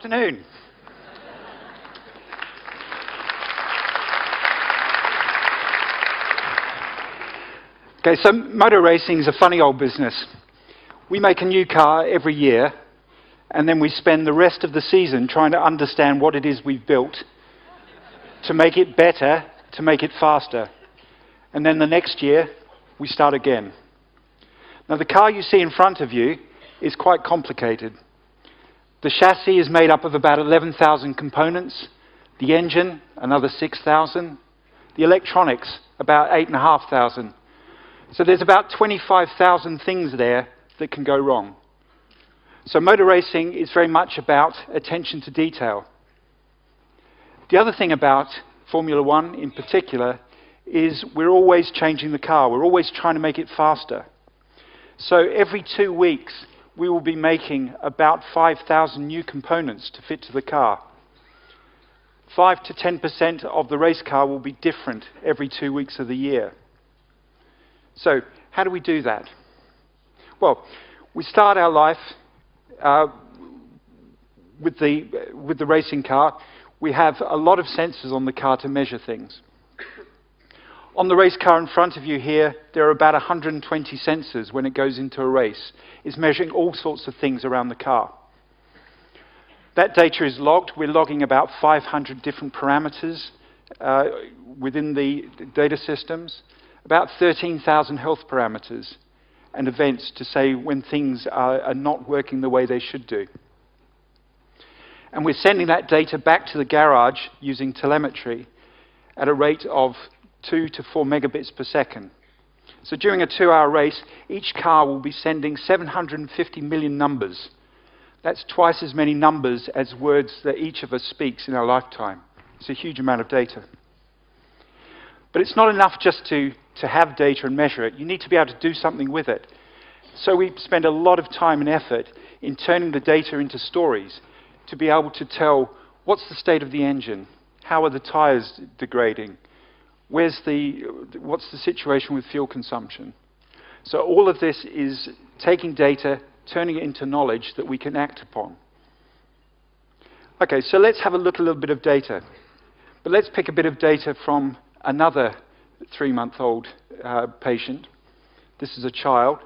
afternoon. Okay, so motor racing is a funny old business. We make a new car every year, and then we spend the rest of the season trying to understand what it is we've built to make it better, to make it faster. And then the next year, we start again. Now, the car you see in front of you is quite complicated. The chassis is made up of about 11,000 components, the engine, another 6,000, the electronics, about 8,500. So there's about 25,000 things there that can go wrong. So motor racing is very much about attention to detail. The other thing about Formula One in particular is we're always changing the car. We're always trying to make it faster. So every 2 weeks, we will be making about 5,000 new components to fit to the car. 5 to 10% of the race car will be different every 2 weeks of the year. So how do we do that? Well, we start our life with the racing car. We have a lot of sensors on the car to measure things. On the race car in front of you here, there are about 120 sensors when it goes into a race. It's measuring all sorts of things around the car. That data is logged. We're logging about 500 different parameters within the data systems, about 13,000 health parameters and events to say when things are not working the way they should do. And we're sending that data back to the garage using telemetry at a rate of 2 to 4 megabits per second. So during a 2-hour race, each car will be sending 750 million numbers. That's twice as many numbers as words that each of us speaks in our lifetime. It's a huge amount of data. But it's not enough just to have data and measure it. You need to be able to do something with it. So we spend a lot of time and effort in turning the data into stories to be able to tell what's the state of the engine, how are the tires degrading, what's the situation with fuel consumption. So all of this is taking data, turning it into knowledge that we can act upon. Okay, so let's have a look at a little bit of data. But let's pick a bit of data from another 3-month-old patient. This is a child.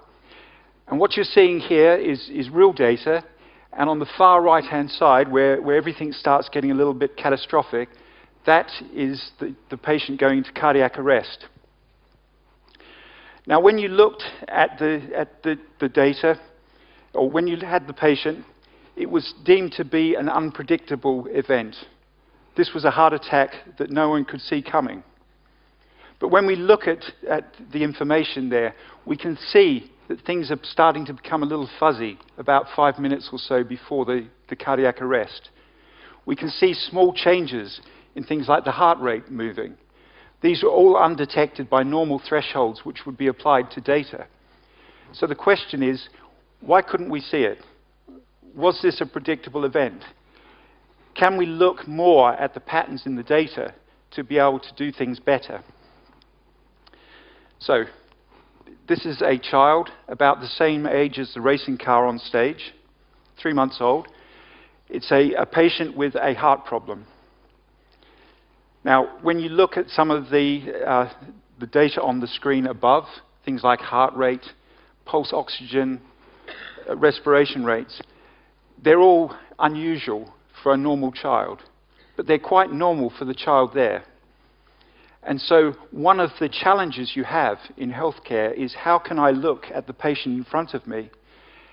And what you're seeing here is real data. And on the far right-hand side, where everything starts getting a little bit catastrophic, that is the patient going into cardiac arrest. Now, when you looked at the data, or when you had the patient, it was deemed to be an unpredictable event. This was a heart attack that no one could see coming. But when we look at the information there, we can see that things are starting to become a little fuzzy about 5 minutes or so before the cardiac arrest. We can see small changes in things like the heart rate moving. These are all undetected by normal thresholds which would be applied to data. So the question is, why couldn't we see it? Was this a predictable event? Can we look more at the patterns in the data to be able to do things better? So this is a child about the same age as the racing car on stage, 3 months old. It's a patient with a heart problem. Now, when you look at some of the data on the screen above, things like heart rate, pulse oxygen, respiration rates, they're all unusual for a normal child, but they're quite normal for the child there. And so one of the challenges you have in healthcare is how can I look at the patient in front of me,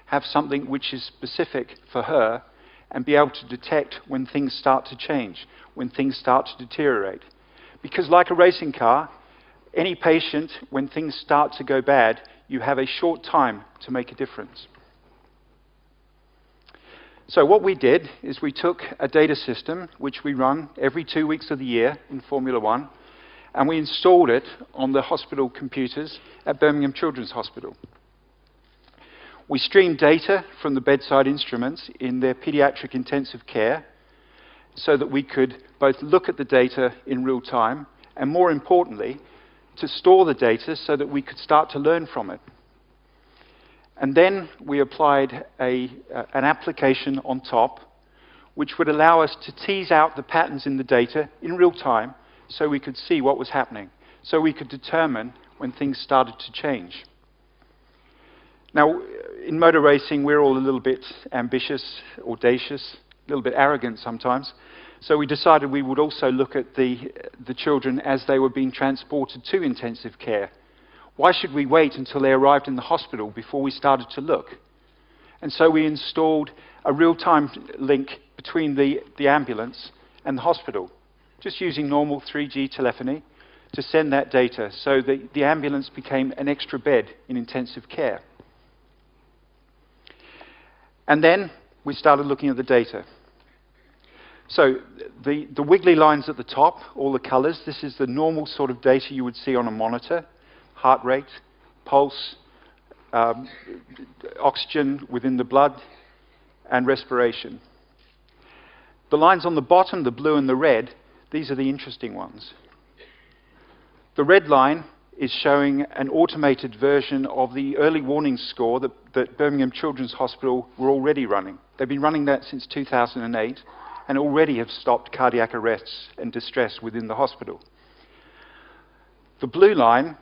have something which is specific for her, and be able to detect when things start to change, when things start to deteriorate. Because like a racing car, any patient, when things start to go bad, you have a short time to make a difference. So what we did is we took a data system, which we run every 2 weeks of the year in Formula One, and we installed it on the hospital computers at Birmingham Children's Hospital. We streamed data from the bedside instruments in their pediatric intensive care so that we could both look at the data in real time and, more importantly, to store the data so that we could start to learn from it. And then we applied an application on top which would allow us to tease out the patterns in the data in real time so we could see what was happening, so we could determine when things started to change. Now, in motor racing, we're all a little bit ambitious, audacious, a little bit arrogant sometimes. So we decided we would also look at the children as they were being transported to intensive care. Why should we wait until they arrived in the hospital before we started to look? And so we installed a real-time link between the ambulance and the hospital, just using normal 3G telephony to send that data, so the ambulance became an extra bed in intensive care. And then we started looking at the data. So the wiggly lines at the top, all the colors, this is the normal sort of data you would see on a monitor: heart rate, pulse, oxygen within the blood, and respiration. The lines on the bottom, the blue and the red, these are the interesting ones. The red line is showing an automated version of the early warning score that Birmingham Children's Hospital were already running. They've been running that since 2008 and already have stopped cardiac arrests and distress within the hospital. The blue line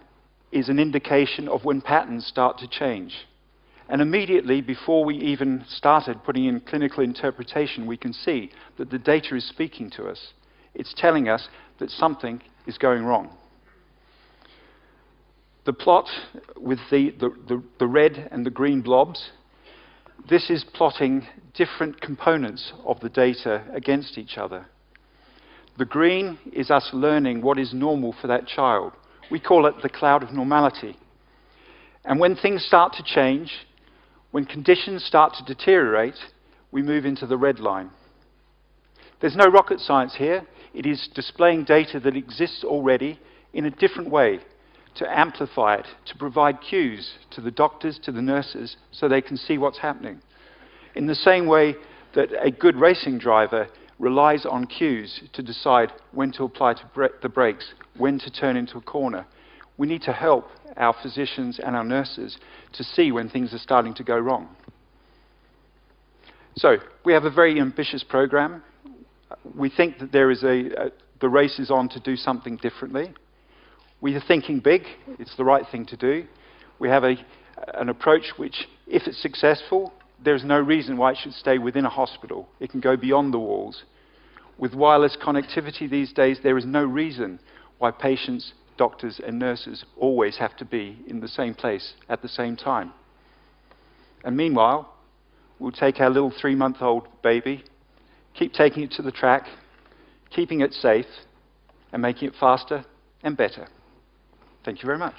is an indication of when patterns start to change. And immediately, before we even started putting in clinical interpretation, we can see that the data is speaking to us. It's telling us that something is going wrong. The plot with the red and the green blobs, this is plotting different components of the data against each other. The green is us learning what is normal for that child. We call it the cloud of normality. And when things start to change, when conditions start to deteriorate, we move into the red line. There's no rocket science here. It is displaying data that exists already in a different way, to amplify it, to provide cues to the doctors, to the nurses, so they can see what's happening. In the same way that a good racing driver relies on cues to decide when to apply the brakes, when to turn into a corner, we need to help our physicians and our nurses to see when things are starting to go wrong. So, we have a very ambitious program. We think that there is the race is on to do something differently. We are thinking big. It's the right thing to do. We have an approach which, if it's successful, there's no reason why it should stay within a hospital. It can go beyond the walls. With wireless connectivity these days, there is no reason why patients, doctors and nurses always have to be in the same place at the same time. And meanwhile, we'll take our little 3-month-old baby, keep taking it to the track, keeping it safe, and making it faster and better. Thank you very much.